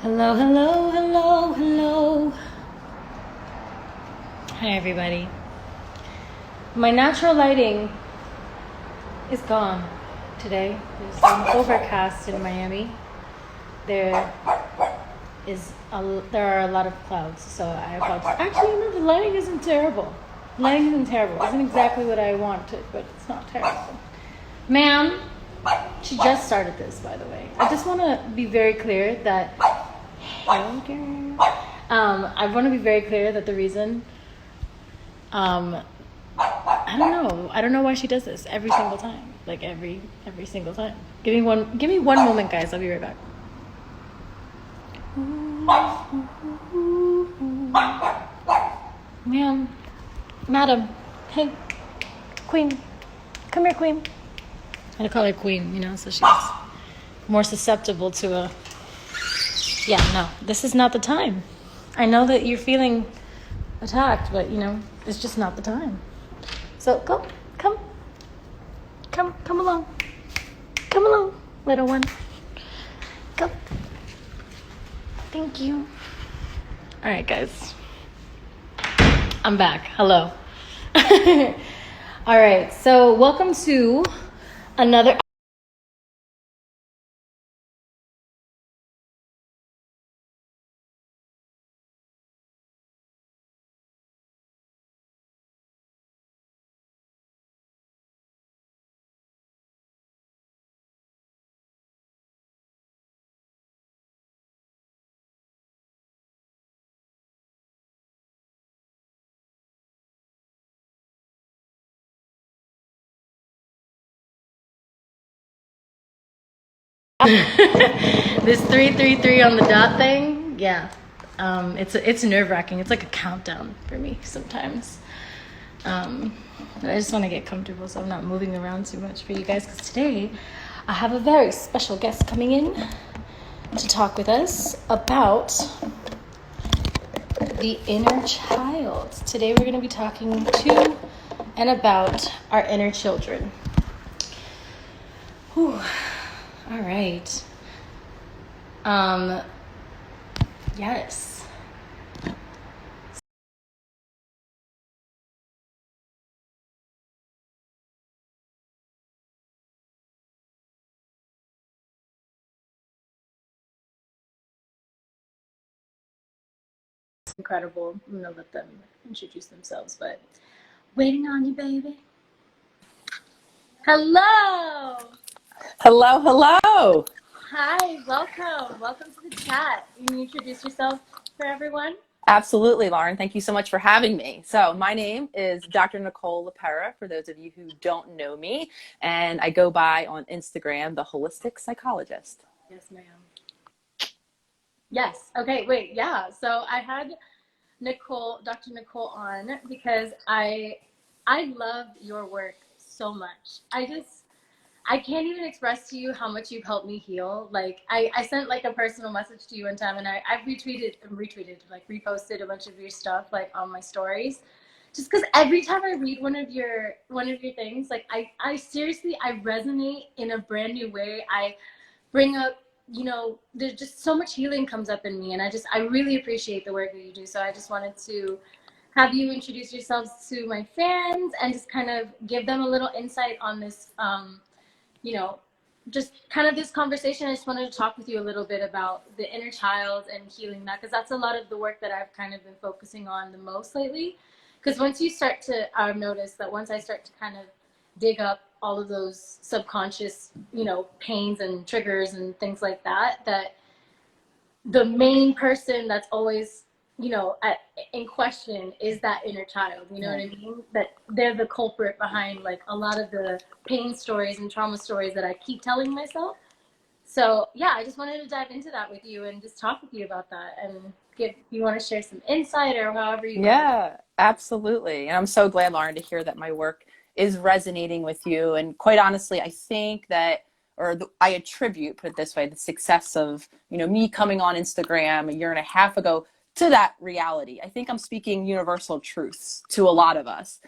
Hello, hello, hello, hello. Hi, everybody. My natural lighting is gone today. It's overcast in Miami. There there are a lot of clouds, so I apologize. Actually, no, the lighting isn't terrible. The lighting isn't terrible. It isn't exactly what I wanted, but it's not terrible. Ma'am, she just started this, by the way. I just want to be very clear that I want to be very clear that the reason, I don't know. I don't know why she does this every single time. Like every single time. Give me one moment, guys. I'll be right back. Ma'am, madam, hey, queen, come here, queen. I call her queen, so she's more susceptible to a. Yeah, no, this is not the time. I know that you're feeling attacked, but it's just not the time. So come along, little one. Come. Thank you. All right, guys. I'm back. Hello. All right. So welcome to another. This 333 on the dot thing, yeah. It's nerve wracking. It's like a countdown for me sometimes. But I just want to get comfortable so I'm not moving around too much for you guys. Because today I have a very special guest coming in to talk with us about the inner child. Today we're going to be talking to and about our inner children. Whew. All right. Yes. Incredible. I'm gonna let them introduce themselves, but waiting on you, baby. Hello. Hello, hello. Hi, welcome. Welcome to the chat. Can you introduce yourself for everyone? Absolutely, Lauren. Thank you so much for having me. So, my name is Dr. Nicole LaPera, for those of you who don't know me, and I go by on Instagram, the Holistic Psychologist. Yes, ma'am. Yes. Okay, wait. Yeah. So I had Dr. Nicole on because I love your work so much. I can't even express to you how much you've helped me heal. Like I sent like a personal message to you one time and I've like reposted a bunch of your stuff like on my stories. Just because every time I read one of your things, like I seriously I resonate in a brand new way. I bring up, there's just so much healing comes up in me and I really appreciate the work that you do. So I just wanted to have you introduce yourselves to my fans and just kind of give them a little insight on this you know, just kind of this conversation. I just wanted to talk with you a little bit about the inner child and healing that, because that's a lot of the work that I've kind of been focusing on the most lately. Because once you start to notice that once I start to kind of dig up all of those subconscious, pains and triggers and things like that, that the main person that's always in question is that inner child. You know what I mean? That they're the culprit behind like a lot of the pain stories and trauma stories that I keep telling myself. So yeah, I just wanted to dive into that with you and just talk with you about that and give you want to share some insight or however you want to. Yeah, absolutely. And I'm so glad, Lauren, to hear that my work is resonating with you. And quite honestly, I think that, I attribute, put it this way, the success of, me coming on Instagram a year and a half ago to that reality. I think I'm speaking universal truths to a lot of us.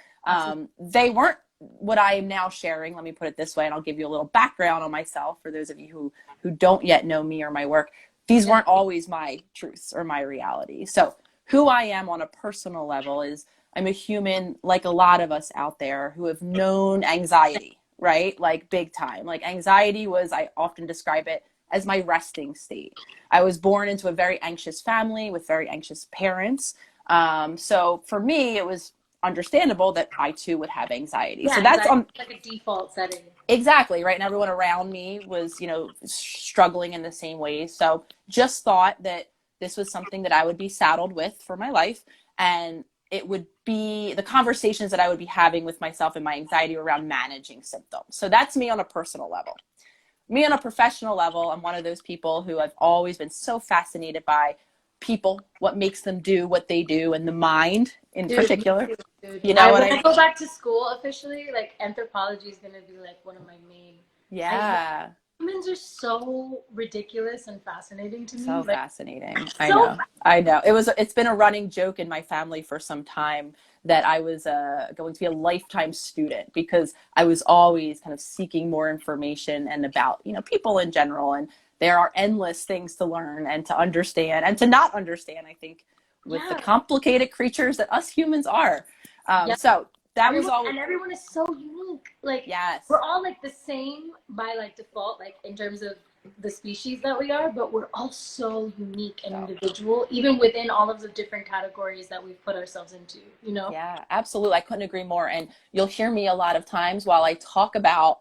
They weren't what I am now sharing. Let me put it this way, and I'll give you a little background on myself for those of you who don't yet know me or my work. these Yeah. weren't always my truths or my reality. So who I am on a personal level is I'm a human like a lot of us out there who have known anxiety, right? Like big time. Like anxiety was, I often describe it as my resting state. I was born into a very anxious family with very anxious parents. So for me, it was understandable that I too would have anxiety. Yeah, So that's anxiety on is like a default setting. exactly right. And everyone around me was, struggling in the same ways. So just thought that this was something that I would be saddled with for my life. And it would be the conversations that I would be having with myself and my anxiety around managing symptoms. So that's me on a personal level. Me on a professional level, I'm one of those people who I've always been so fascinated by people, what makes them do what they do, and the mind in Dude, me particular. too, dude. You know I what when I I go back to school officially, like anthropology is gonna be like one of my main. I Yeah, humans are so ridiculous and fascinating to me. so Like fascinating. I so know. I know. It's been a running joke in my family for some time that I was going to be a lifetime student because I was always kind of seeking more information and about, people in general. And there are endless things to learn and to understand and to not understand, I think, with the yeah, complicated creatures that us humans are. yeah. So that was Everyone all. and everyone is so unique. Like we're Yes. all like the same by like default, like in terms of the species that we are, but we're all so unique and So. individual, even within all of the different categories that we've put ourselves into, you know? Yeah, absolutely. I couldn't agree more. And you'll hear me a lot of times while I talk about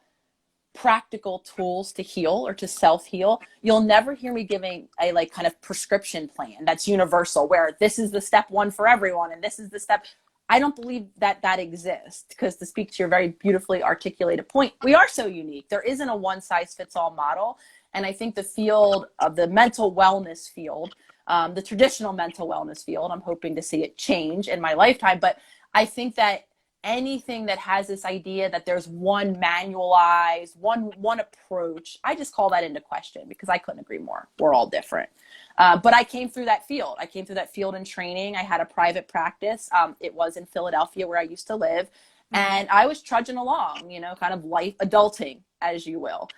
practical tools to heal or to self heal. You'll never hear me giving a like kind of prescription plan that's universal where this is the step one for everyone and this is the step. I don't believe that that exists because to speak to your very beautifully articulated point, we are so unique. There isn't a one size fits all model. And I think the field of the mental wellness field, the traditional mental wellness field, I'm hoping to see it change in my lifetime. But I think that anything that has this idea that there's one manualized one approach, I just call that into question because I couldn't agree more. We're all different. But I came through that field. I came through that field in training. I had a private practice. It was in Philadelphia where I used to live. And I was trudging along, kind of life adulting, as you will,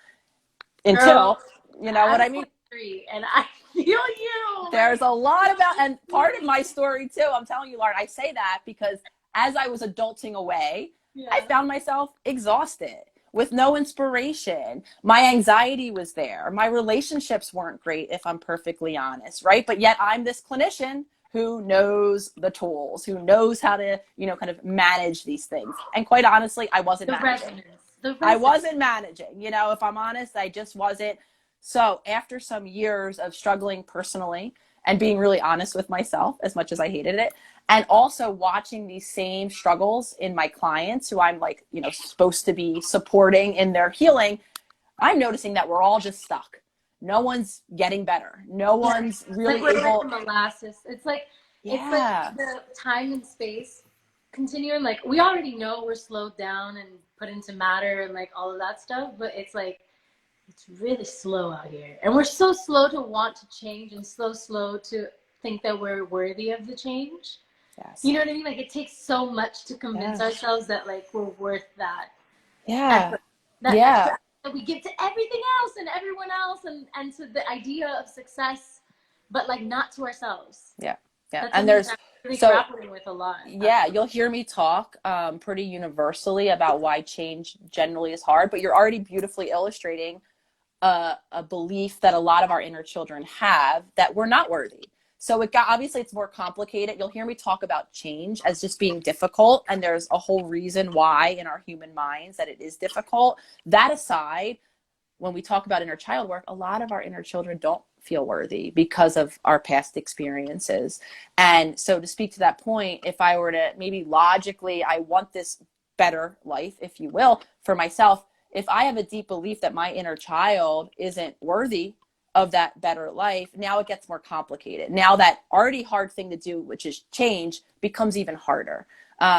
Girl, until, you know what I'm I mean? 43 and I feel you. There's Like a lot about, and part of my story too, I'm telling you, Lauren, I say that because as I was adulting away, I yeah. found myself exhausted with no inspiration. My anxiety was there. My relationships weren't great, if I'm perfectly honest, right? But yet I'm this clinician who knows the tools, who knows how to, kind of manage these things. And quite honestly, I wasn't The managing. resonance. The I resonance. wasn't managing, if I'm honest, I just wasn't. So after some years of struggling personally and being really honest with myself, as much as I hated it, and also watching these same struggles in my clients who I'm like, supposed to be supporting in their healing, I'm noticing that we're all just stuck. No one's getting better. No Yeah. one's Like really we're like able. the molasses. It's like Yeah. the time and space continuum. Like we already know we're slowed down and put into matter and like all of that stuff, but it's like it's really slow out here. And we're so slow to want to change and so slow to think that we're worthy of the change. You Yes. know what I mean? Like it takes so much to convince Yeah. ourselves that like we're worth that Yeah. effort, that extra Yeah. effort that we give to everything else and everyone else and to the idea of success, but like not to ourselves. Yeah. Yeah. That's And something that there's, I'm really so grappling with a lot. yeah, Actually. you'll hear me talk pretty universally about why change generally is hard, but you're already beautifully illustrating a belief that a lot of our inner children have that we're not worthy. So obviously it's more complicated. You'll hear me talk about change as just being difficult, and there's a whole reason why in our human minds that it is difficult. That aside, when we talk about inner child work, a lot of our inner children don't feel worthy because of our past experiences. And so to speak to that point, if I were to maybe logically, I want this better life, if you will, for myself, if I have a deep belief that my inner child isn't worthy of that better life, now it gets more complicated. Now that already hard thing to do, which is change, becomes even harder.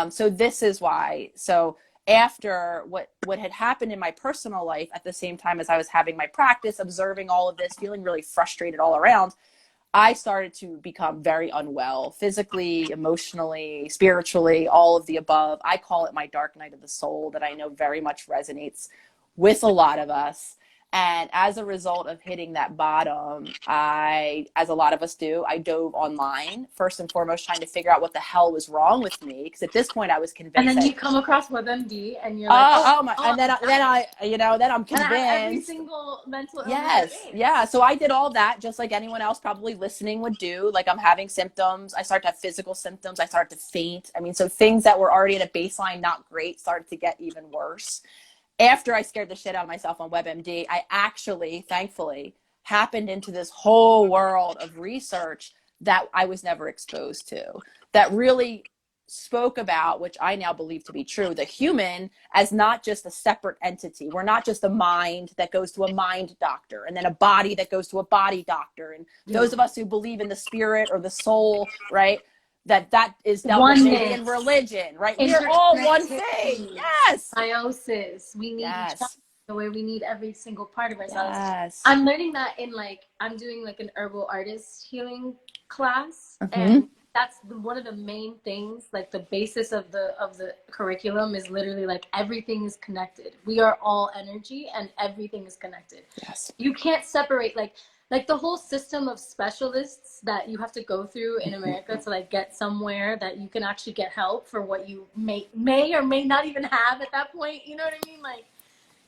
So this is why. So after what had happened in my personal life at the same time as I was having my practice, observing all of this, feeling really frustrated all around, I started to become very unwell physically, emotionally, spiritually, all of the above. I call it my dark night of the soul that I know very much resonates with a lot of us. And as a result of hitting that bottom, as a lot of us do, I dove online, first and foremost, trying to figure out what the hell was wrong with me. Because at this point, I was And convinced then that, you come across WebMD and you're like, oh, oh my, oh, and then, then I, then I'm and I have every convinced. single mental illness there Yes. is. Yeah. So I did all that just like anyone else probably listening would do. Like I'm having symptoms. I start to have physical symptoms. I start to faint. I mean, so things that were already at a baseline, not great, started to get even worse. After I scared the shit out of myself on WebMD, I actually, thankfully, happened into this whole world of research that I was never exposed to, that really spoke about, which I now believe to be true, the human as not just a separate entity. We're not just a mind that goes to a mind doctor and then a body that goes to a body doctor. And those of us who believe in the spirit or the soul, right? That is dealt with maybe in Oneness, religion, right? We are all one thing. interconnectivity, Yes. symbiosis. We need each other Yes. the way we need every single part of ourselves. Yes. I'm learning that in like, I'm doing like an herbal artist healing class, Mm-hmm. and that's one of the main things. Like the basis of the curriculum is literally like everything is connected. We are all energy, and everything is connected. Yes. You can't separate like the whole system of specialists that you have to go through in America to like get somewhere that you can actually get help for what you may or may not even have at that point. You know what I mean? Like,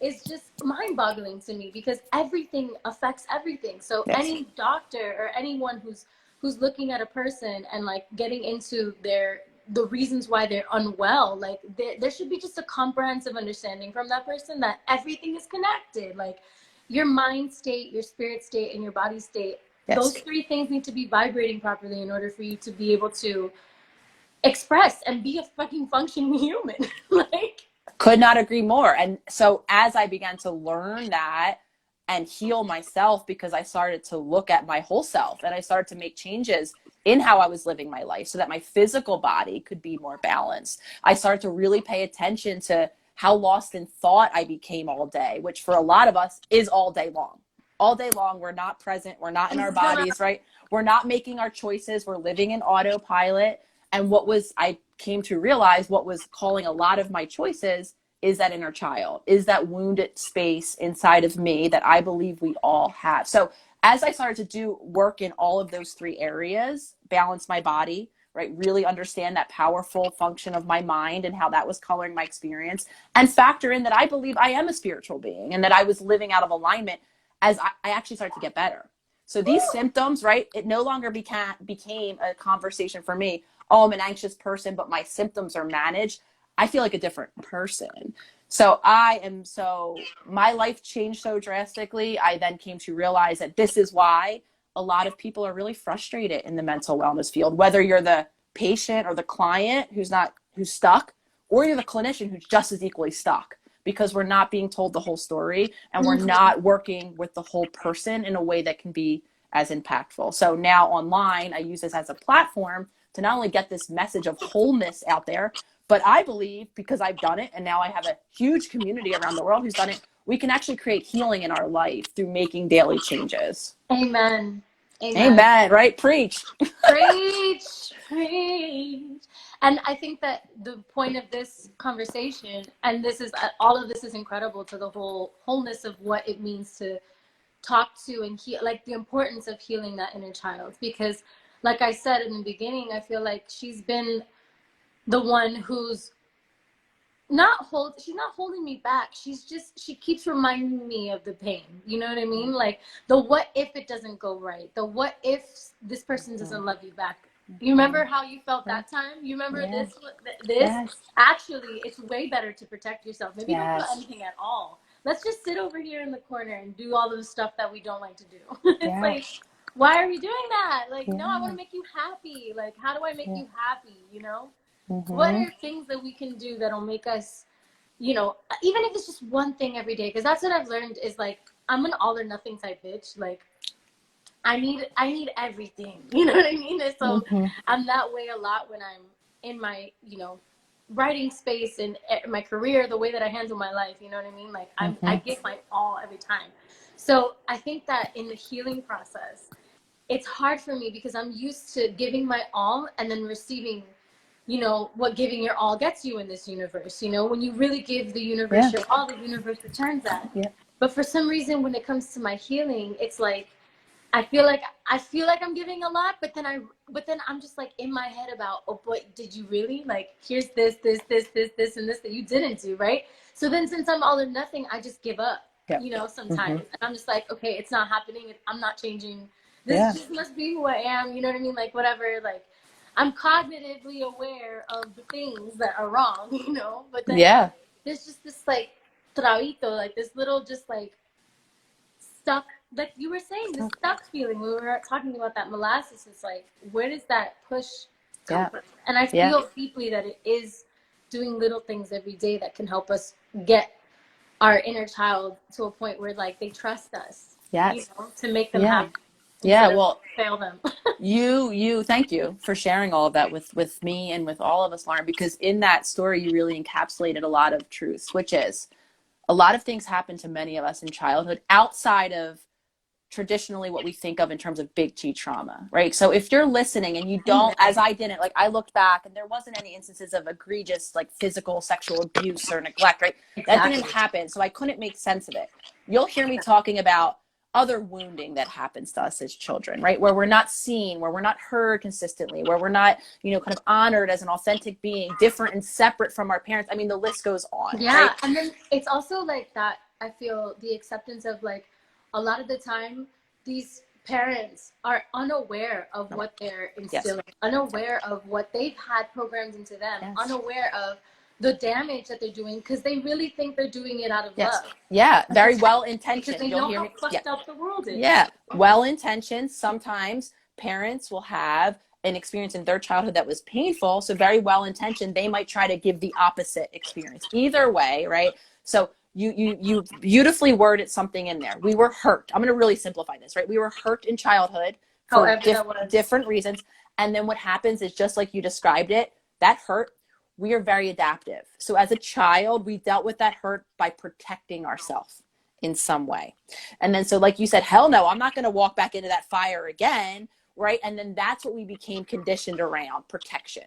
it's just mind-boggling to me because everything affects everything. So Yes. any doctor or anyone who's looking at a person and like getting into the reasons why they're unwell, like there should be just a comprehensive understanding from that person that everything is connected. Like your mind state, your spirit state, and your body state, Yes. those three things need to be vibrating properly in order for you to be able to express and be a fucking functioning human. Like, Could not agree more. And so as I began to learn that and heal myself, because I started to look at my whole self and I started to make changes in how I was living my life so that my physical body could be more balanced. I started to really pay attention to how lost in thought I became all day, which for a lot of us is all day long. All day long, we're not present. We're not in our bodies, right? We're not making our choices. We're living in autopilot. And I came to realize what was calling a lot of my choices is that inner child, is that wounded space inside of me that I believe we all have. So as I started to do work in all of those three areas, balance my body, right? Really understand that powerful function of my mind and how that was coloring my experience, and factor in that I believe I am a spiritual being and that I was living out of alignment as I actually started to get better. So these symptoms, right? It no longer became a conversation for me. Oh, I'm an anxious person, but my symptoms are managed. I feel like a different person. So my life changed so drastically. I then came to realize that this is why a lot of people are really frustrated in the mental wellness field, whether you're the patient or the client who's stuck, or you're the clinician who's just as equally stuck, because we're not being told the whole story and we're not working with the whole person in a way that can be as impactful. So now online, I use this as a platform to not only get this message of wholeness out there, but I believe, because I've done it and now I have a huge community around the world who's done it, we can actually create healing in our life through making daily changes. amen. Amen. Amen, right? Preach. Preach, preach. And I think that the point of this conversation, and this is all of this is incredible to the wholeness of what it means to talk to and heal, like the importance of healing that inner child. Because like I said in the beginning, I feel like she's been the one who's she's not holding me back. She keeps reminding me of the pain. You know what I mean? Like the what if it doesn't go right? The what if this person doesn't love you back? You remember how you felt that time? You remember this? Yes. Actually, it's way better to protect yourself. Maybe don't feel Yes. anything at all. Let's just sit over here in the corner and do all the stuff that we don't like to do. It's like, why are we doing that? Like, no, I want to make you happy. Like, how do I make you happy? You know? What are things that we can do that'll make us, you know, even if it's just one thing every day? Because that's what I've learned is like, I'm an all or nothing type bitch. Like, I need everything. You know what I mean? And so I'm that way a lot when I'm in my, you know, writing space and my career, the way that I handle my life. You know what I mean? Like I give my all every time. So I think that in the healing process, it's hard for me because I'm used to giving my all and then receiving, you know, what giving your all gets you in this universe. You know, when you really give the universe your all, the universe returns that. But for some reason, when it comes to my healing, it's like I feel like I'm giving a lot, but then I'm just like in my head about, oh, but did you really? Like, here's this, and this that you didn't do, right? So then, since I'm all or nothing, I just give up, Yep. you know, sometimes, and I'm just like, okay, it's not happening. I'm not changing. This Yeah. just must be who I am. You know what I mean? Like, whatever. Like, I'm cognitively aware of the things that are wrong, you know. But then Yeah. there's just this like trabito, like this little just like stuck, like you were saying, the stuck feeling. We were talking about that molasses. It's like, where does that push come Yeah. from? And I Yeah. feel deeply that it is doing little things every day that can help us get our inner child to a point where like they trust us, you Yes. know, to make them Yeah. happy Yeah. instead of Well, fail them. thank you for sharing all of that with me and with all of us, Lauren, because in that story, you really encapsulated a lot of truths, which is a lot of things happen to many of us in childhood outside of traditionally what we think of in terms of big T trauma, right? So if you're listening and you don't, as I didn't, like I looked back and there wasn't any instances of egregious like physical sexual abuse or neglect, right? That didn't Exactly. happen. So I couldn't make sense of it. You'll hear me talking about other wounding that happens to us as children, right? Where we're not seen, where we're not heard consistently, where we're not, you know, kind of honored as an authentic being, different and separate from our parents. I mean, the list goes on, Yeah, right? and then it's also like that. I feel the acceptance of like a lot of the time these parents are unaware of No. what they're Yes. instilling, unaware of what they've had programmed into them, Yes. unaware of the damage that they're doing because they really think they're doing it out of Yes. love. Yeah. Very well Because intentioned. they You'll know hear how me. Yeah. fucked up the world is. Yeah, well intentioned. Sometimes parents will have an experience in their childhood that was painful. So, very well intentioned, they might try to give the opposite experience. Either way, right? So, you beautifully worded something in there. We were hurt. I'm going to really simplify this, right? We were hurt in childhood for However that was. different reasons. And then what happens is just like you described it, that hurt, we are very adaptive. So, as a child, we dealt with that hurt by protecting ourselves in some way. And then, so like you said, hell no, I'm not going to walk back into that fire again. Right. And then that's what we became conditioned around, protection.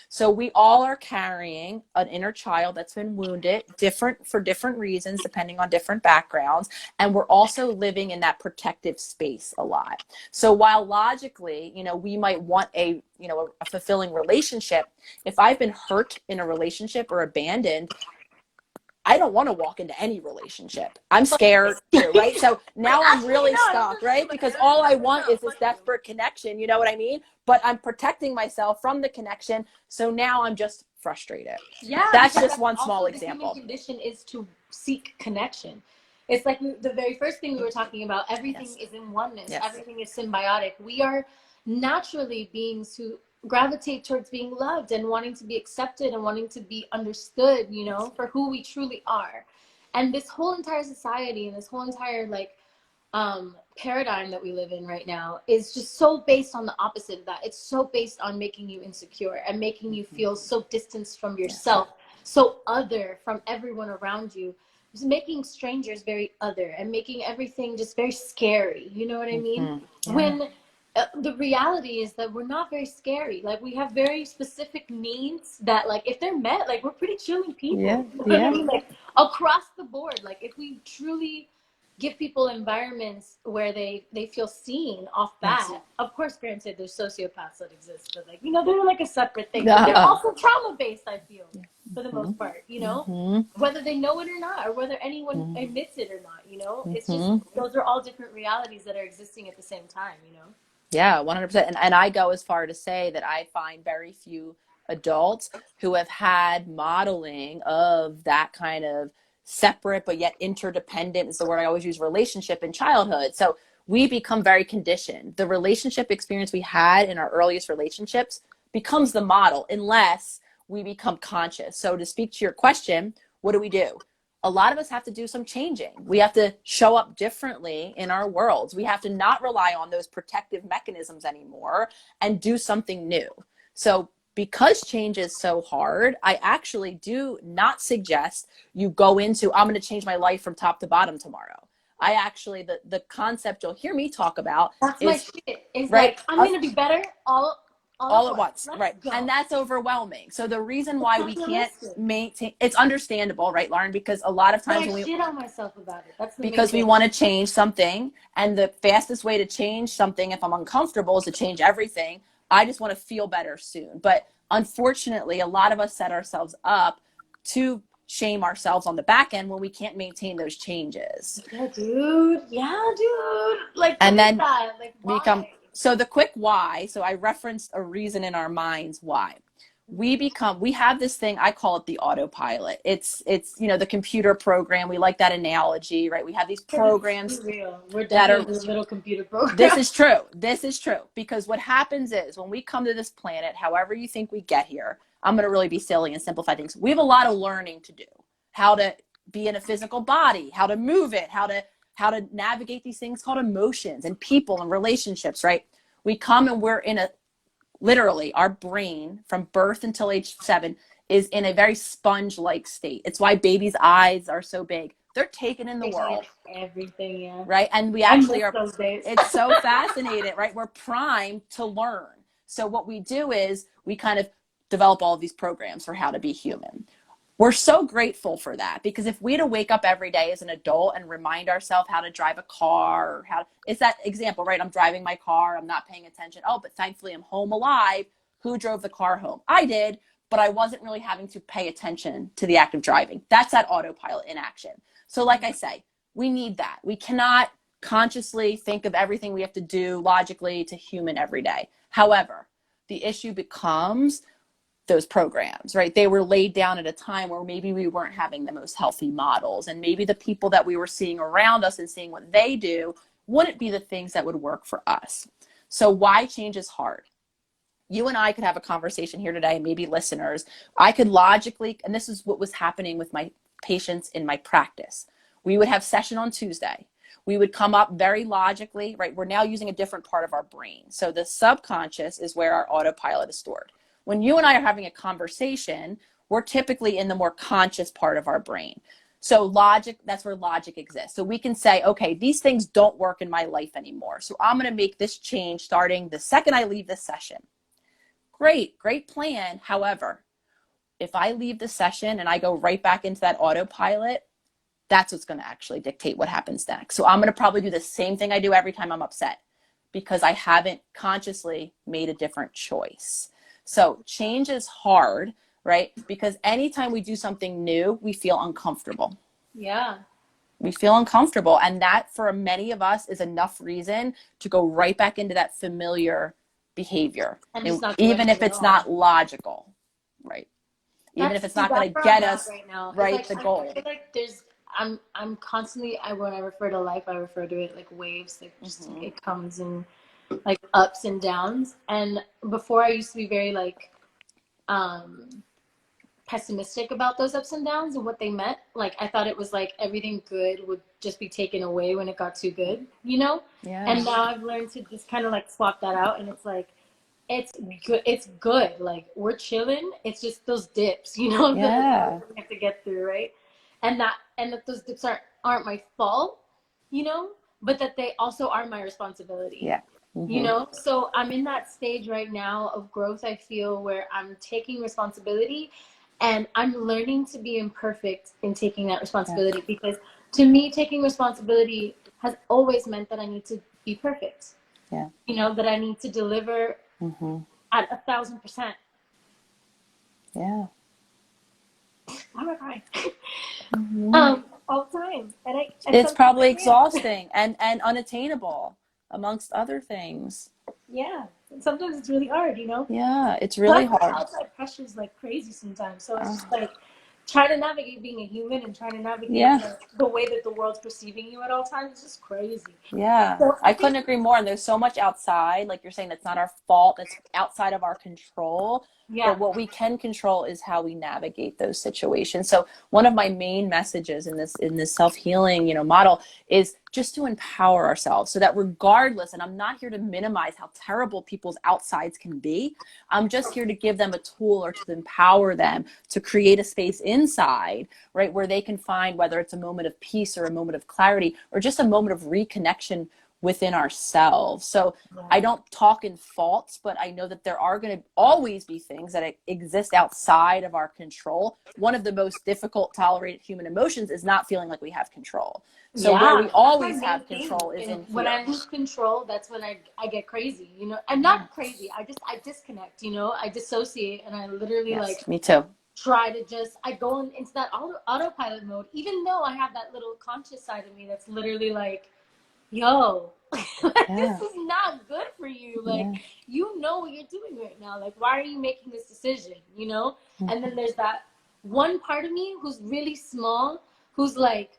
So we all are carrying an inner child that's been wounded, different for different reasons, depending on different backgrounds. And we're also living in that protective space a lot. So while logically, you know, we might want a fulfilling relationship, if I've been hurt in a relationship or abandoned, I don't want to walk into any relationship. I'm scared too, right? So Like, now I'm actually, really no, I don't stuck, feel right? shame, but Because I all was I like, want no, is this fuck you. desperate connection, you know what I mean? But I'm protecting myself from the connection. So now I'm just frustrated. Yeah, That's because just that's one small also the human example. condition is to seek connection. It's like the very first thing we were talking about. Everything Yes. is in oneness. Yes. Everything is symbiotic. We are naturally beings who gravitate towards being loved and wanting to be accepted and wanting to be understood, you Yes. know, for who we truly are. And this whole entire society and this whole entire like paradigm that we live in right now is just so based on the opposite of that. It's so based on making you insecure and making you feel so distanced from Yes. yourself, so other from everyone around you. Just making strangers very other and making everything just very scary. You know what I mean? Mm-hmm. Yeah. When the reality is that we're not very scary. Like we have very specific needs that, like, if they're met, like we're pretty chilling Yeah. people. You know what I Yeah. mean? Like across the board. Like if we truly give people environments where they feel seen off Yes. that. Of course, granted, there's sociopaths that exist, but like, you know, they're like a separate thing. But they're Uh, also trauma based, I feel, for the mm-hmm. most part, you know, Mm-hmm. whether they know it or not, or whether anyone admits it or not, you know, it's just Mm-hmm. those are all different realities that are existing at the same time, you know. Yeah, 100%. And I go as far to say that I find very few adults who have had modeling of that kind of separate but yet interdependent is the word I always use, relationship in childhood. So we become very conditioned. The relationship experience we had in our earliest relationships becomes the model unless we become conscious. So to speak to your question, what do? A lot of us have to do some changing. We have to show up differently in our worlds. We have to not rely on those protective mechanisms anymore and do something new. So, because change is so hard, I actually do not suggest you go into, I'm going to change my life from top to bottom tomorrow. I actually, the concept you'll hear me talk about That's my is, shit. Is right, like I'm gonna be better all at once, Let's right? go. And that's overwhelming. So the reason It's why not we can't realistic. maintain, it's understandable, right, Lauren? Because a lot of But times I when we, shit on myself about it. That's the main because we thing. want to change something, and the fastest way to change something, if I'm uncomfortable, is to change everything. I just want to feel better soon. But unfortunately, a lot of us set ourselves up to shame ourselves on the back end when we can't maintain those changes. Yeah, dude. Yeah, dude. Like, what And is then that? Like, become, why? so the quick why, so I referenced a reason in our minds why we have this thing, I call it the autopilot. It's the computer program. We like that analogy, right? We have these Because it's programs too real. We're that are, definitely the little computer this program. is true. This is true. Because what happens is when we come to this planet, however you think we get here, I'm going to really be silly and simplify things. We have a lot of learning to do. How to be in a physical body, how to move it, how to navigate these things called emotions and people and relationships, right? We come and we're in a, literally, our brain from birth until age 7 is in a very sponge-like state. It's why babies' eyes are so big. They're taking in the Taking in world, everything, yeah. right? And we I actually miss are, those days. it's so fascinating, right? We're primed to learn. So what we do is we kind of develop all of these programs for how to be human. We're so grateful for that, because if we had to wake up every day as an adult and remind ourselves how to drive a car, or how, it's that example, right? I'm driving my car, I'm not paying attention. Oh, but thankfully I'm home alive. Who drove the car home? I did, but I wasn't really having to pay attention to the act of driving. That's that autopilot in action. So like I say, we need that. We cannot consciously think of everything we have to do logically to human every day. However, the issue becomes those programs, right? They were laid down at a time where maybe we weren't having the most healthy models, and maybe the people that we were seeing around us and seeing what they do wouldn't be the things that would work for us. So why change is hard. You and I could have a conversation here today, maybe listeners. I could logically, and this is what was happening with my patients in my practice. We would have session on Tuesday. We would come up very logically, right? We're now using a different part of our brain. So the subconscious is where our autopilot is stored. When you and I are having a conversation, we're typically in the more conscious part of our brain. So logic, that's where logic exists. So we can say, okay, these things don't work in my life anymore. So I'm going to make this change starting the second I leave this session. Great plan. However, if I leave the session and I go right back into that autopilot, that's what's going to actually dictate what happens next. So I'm going to probably do the same thing I do every time I'm upset, because I haven't consciously made a different choice. So change is hard, right? Because anytime we do something new, we feel uncomfortable. Yeah. We feel uncomfortable. And that, for many of us, is enough reason to go right back into that familiar behavior. And just And not doing even it if at it's all. not logical, right? Even if That's it's See, not that's going to where I'm get at us right now. It's right like the I goal. feel like I'm constantly, when I refer to life, I refer to it like waves. Like just it comes in like ups and downs. And before I used to be very like um pessimistic about those ups and downs and what they meant. Like I thought it was like everything good would just be taken away when it got too good, you know? Yeah. And now I've learned to just kind of like swap that out, and it's like it's good. It's good. Like we're chilling. It's just those dips, you know, Yeah. that we have to get through, right? And that those dips aren't my fault, you know, but that they also are my responsibility. Yeah. You Mm-hmm. know, so I'm in that stage right now of growth, I feel, where I'm taking responsibility and I'm learning to be imperfect in taking that Yeah. responsibility, because to me, taking responsibility has always meant that I need to be perfect. Yeah. You know, that I need to deliver Mm-hmm. at 1,000%. Yeah. Why am I crying? Mm-hmm. All the time, and It's sometimes probably I can't. exhausting and unattainable, amongst other things. Yeah, and sometimes it's really hard, you know. Yeah, it's really Plus, the hard. outside pressure is like crazy sometimes. So it's Uh, just like trying to navigate being a human and trying to navigate yeah. like, the way that the world's perceiving you at all times is just crazy. Yeah, So I I think, couldn't agree more. And there's so much outside, like you're saying, that's not our fault, that's outside of our control. yeah, But what we can control is how we navigate those situations. So one of my main messages in this self-healing, model is just to empower ourselves, so that regardless, and I'm not here to minimize how terrible people's outsides can be. I'm just here to give them a tool, or to empower them to create a space inside, right, where they can find, whether it's a moment of peace or a moment of clarity or just a moment of reconnection within ourselves. So I Yeah. don't talk in faults, but I know that there are going to always be things that exist outside of our control. One of the most difficult tolerated human emotions is not feeling like we have control. So where Yeah, we that's my always main have thing. control is And in when here. I lose control, that's when I get crazy, you know. I'm Yeah. not crazy. I disconnect, you know. I dissociate and I literally Yes, like me too. try to just I go into that autopilot mode, even though I have that little conscious side of me that's literally like, yo, this Yeah. is not good for you. Like, Yeah. you know what you're doing right now. Like, why are you making this decision? You know? And then Mhm. there's that one part of me who's really small, who's like,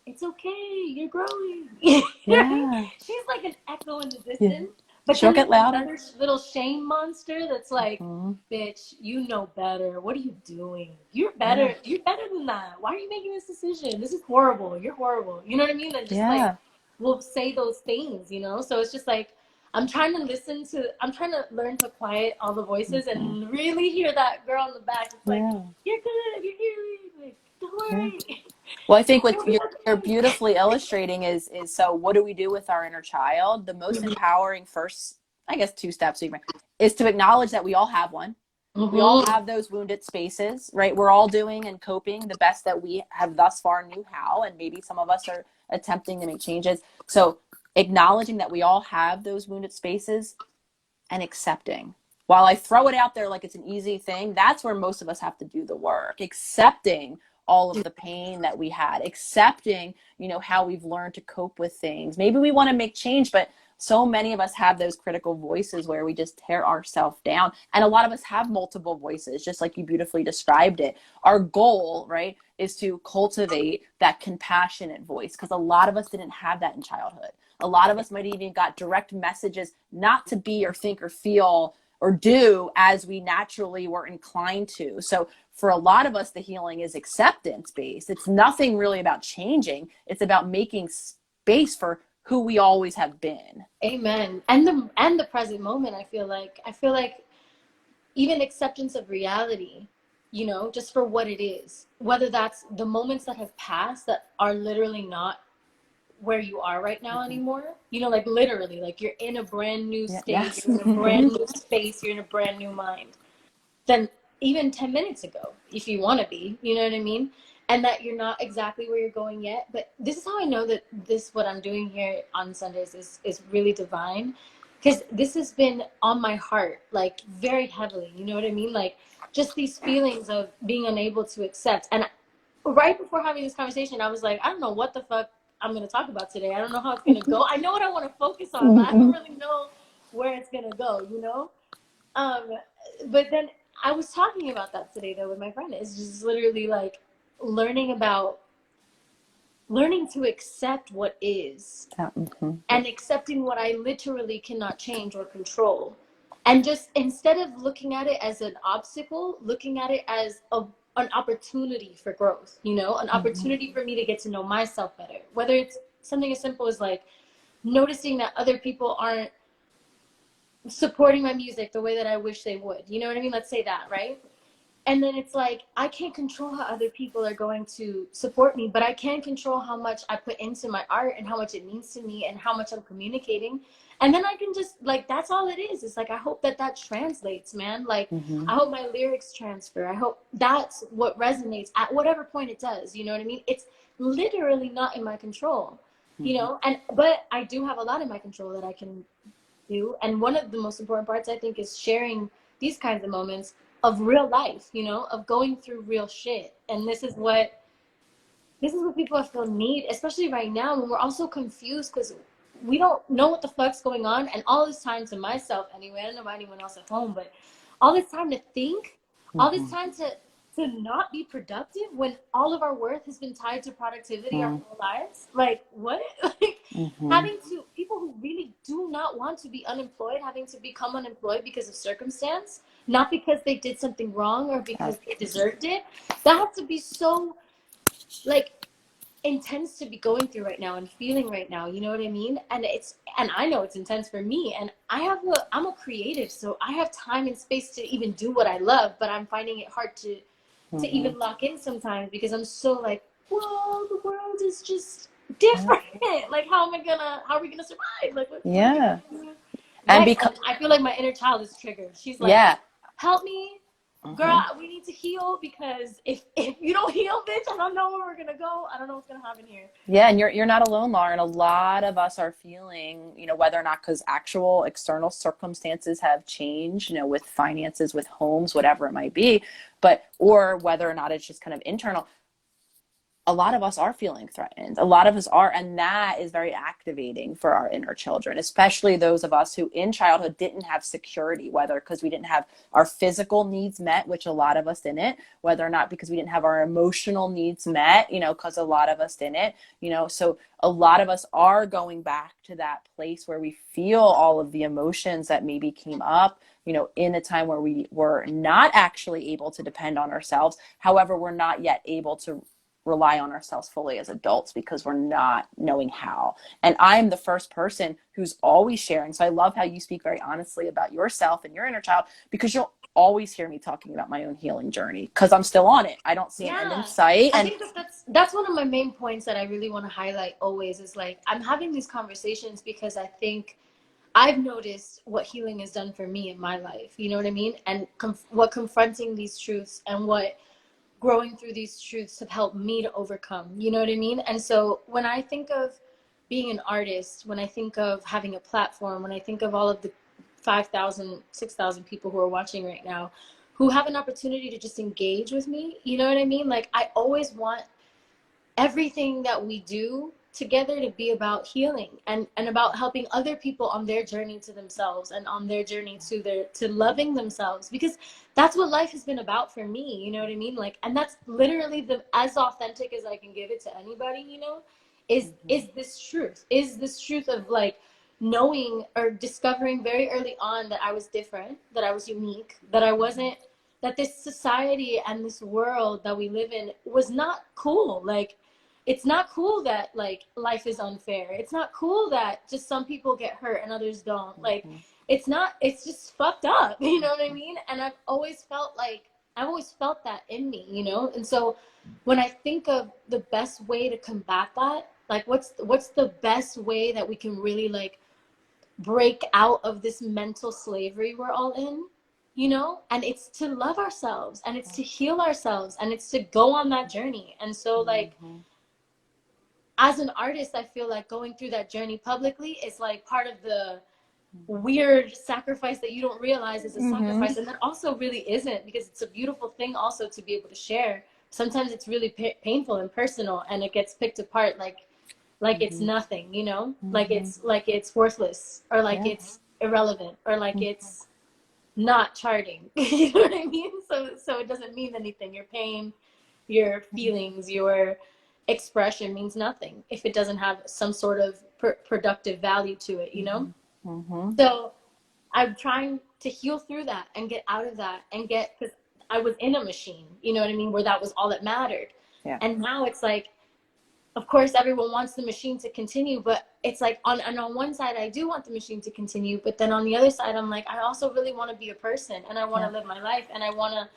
it's okay, you're growing. You know what I mean? Yeah. She's like an echo in the Yeah. distance. But She'll then get there's louder. another little shame monster that's like, Mhm. bitch, you know better. What are you doing? You're Yeah. better. You're better than that. Why are you making this decision? This is horrible. You're horrible. You know what I mean? And just like Yeah. will say those things, you know? So it's just like I'm trying to learn to quiet all the voices Mhm. and really hear that girl in the back. It's like, Yeah. you're good, you're good. Like, don't Yeah. worry. Well, I think what You'll be you're okay. beautifully illustrating is so what do we do with our inner child? The most empowering first, I guess, two steps is to acknowledge that we all have one. We all Mm-hmm. have those wounded spaces, right? We're all doing and coping the best that we have thus far knew how, and maybe some of us are attempting to make changes. So acknowledging that we all have those wounded spaces and accepting. While I throw it out there like it's an easy thing, that's where most of us have to do the work. Accepting all of the pain that we had, accepting, how we've learned to cope with things. Maybe we want to make change, but so many of us have those critical voices where we just tear ourselves down. And a lot of us have multiple voices, just like you beautifully described it. Our goal, right, is to cultivate that compassionate voice because a lot of us didn't have that in childhood. A lot of us might even got direct messages not to be or think or feel or do as we naturally were inclined to. So for a lot of us, the healing is acceptance based. It's nothing really about changing. It's about making space for who we always have been. Amen. And the present moment, I feel like even acceptance of reality, you know, just for what it is. Whether that's the moments that have passed that are literally not where you are right now Mm-hmm. anymore. You know, like literally, like you're in a brand new Yeah. state, Yes. you're in a brand new space, you're in a brand new mind than even 10 minutes ago, if you want to be, you know what I mean? And that you're not exactly where you're going yet. But this is how I know that what I'm doing here on Sundays is really divine. Because this has been on my heart, like very heavily, you know what I mean? Like just these feelings of being unable to accept. And right before having this conversation, I was like, I don't know what the fuck I'm going to talk about today. I don't know how it's going to go. I know what I want to focus on, but I don't really know where it's going to go, you know? Um, but then I was talking about that today though with my friend. It's just literally like learning about learning to accept what is Mm-hmm. and accepting what I literally cannot change or control. And just instead of looking at it as an obstacle, looking at it as an opportunity for growth, you know, an Mm-hmm. opportunity for me to get to know myself better. Whether it's something as simple as like noticing that other people aren't supporting my music the way that I wish they would. You know what I mean? Let's say that, right? And then it's like I can't control how other people are going to support me, but I can control how much I put into my art and how much it means to me and how much I'm communicating. And then I can just like that's all it is. It's like I hope that that translates, man. Like Mm-hmm. I hope my lyrics transfer. I hope that's what resonates at whatever point it does. You know what I mean? It's literally not in my control, you Mm-hmm. know. And but I do have a lot in my control that I can do. And one of the most important parts, I think, is sharing these kinds of moments of real life, you know, of going through real shit. And this is what people I feel need, especially right now when we're also confused because we don't know what the fuck's going on. And all this time to myself, anyway, I don't know about anyone else at home, but all this time to think, all this Mm-hmm. time to not be productive when all of our worth has been tied to productivity our whole lives. Like what? Like Mm-hmm. having to people who really do not want to be unemployed, having to become unemployed because of circumstance, not because they did something wrong or because they deserved it. That has to be so like intense to be going through right now and feeling right now, you know what I mean? And I know it's intense for me, and I'm a creative, so I have time and space to even do what I love, but I'm finding it hard to Mm-hmm. even lock in sometimes because I'm so like, whoa, the world is just Yeah. different. Like, how are we gonna survive? Like, what are we Yeah. gonna do And next? because, And I feel like my inner child is triggered. She's like, yeah. help me, girl, Mhm. we need to heal, because if you don't heal, bitch, I don't know where we're gonna go. I don't know what's gonna happen here. Yeah, and you're not alone, Lauren. A lot of us are feeling, whether or not because actual external circumstances have changed, with finances, with homes, whatever it might be, but or whether or not it's just kind of internal. A lot of us are feeling threatened. A lot of us are, and that is very activating for our inner children, especially those of us who in childhood didn't have security, whether because we didn't have our physical needs met, which a lot of us didn't, whether or not because we didn't have our emotional needs met, because a lot of us didn't, so a lot of us are going back to that place where we feel all of the emotions that maybe came up, in a time where we were not actually able to depend on ourselves. However, we're not yet able to rely on ourselves fully as adults because we're not knowing how. And I'm the first person who's always sharing. So I love how you speak very honestly about yourself and your inner child, because you'll always hear me talking about my own healing journey because I'm still on it. I don't see an end in Yeah, sight. I And think that's one of my main points that I really want to highlight always, is like, I'm having these conversations because I think I've noticed what healing has done for me in my life. You know what I mean? And what confronting these truths and what growing through these truths have helped me to overcome. You know what I mean? And so when I think of being an artist, when I think of having a platform, when I think of all of the 5,000, 6,000 people who are watching right now who have an opportunity to just engage with me, you know what I mean? Like, I always want everything that we do together to be about healing and about helping other people on their journey to themselves and on their journey to loving themselves, because that's what life has been about for me. You know what I mean? Like, and that's literally the as authentic as I can give it to anybody, is this truth of like knowing or discovering very early on that I was different, that I was unique, that I wasn't, that this society and this world that we live in was not cool. Like, it's not cool that like life is unfair. It's not cool that just some people get hurt and others don't. Like, it's just fucked up. You know what I mean? And I've always felt that in me, And so when I think of the best way to combat that, like what's the best way that we can really like break out of this mental slavery we're all in, and it's to love ourselves, and it's to heal ourselves, and it's to go on that journey. And so like, as an artist, I feel like going through that journey publicly is like part of the weird sacrifice that you don't realize is a sacrifice, and that also really isn't, because it's a beautiful thing also to be able to share. Sometimes it's really painful and personal, and it gets picked apart like it's nothing, like it's worthless, or like yeah. it's irrelevant, or like it's not charting. You know what I mean? So it doesn't mean anything. Your pain, your feelings, your expression means nothing if it doesn't have some sort of productive value to it. So I'm trying to heal through that and get out of that, and because I was in a machine, you know what I mean, where that was all that mattered. Yeah. And now it's like, of course everyone wants the machine to continue, but it's like on one side I do want the machine to continue, but then on the other side I'm like, I also really want to be a person, and I want to Yeah. live my life, and I want to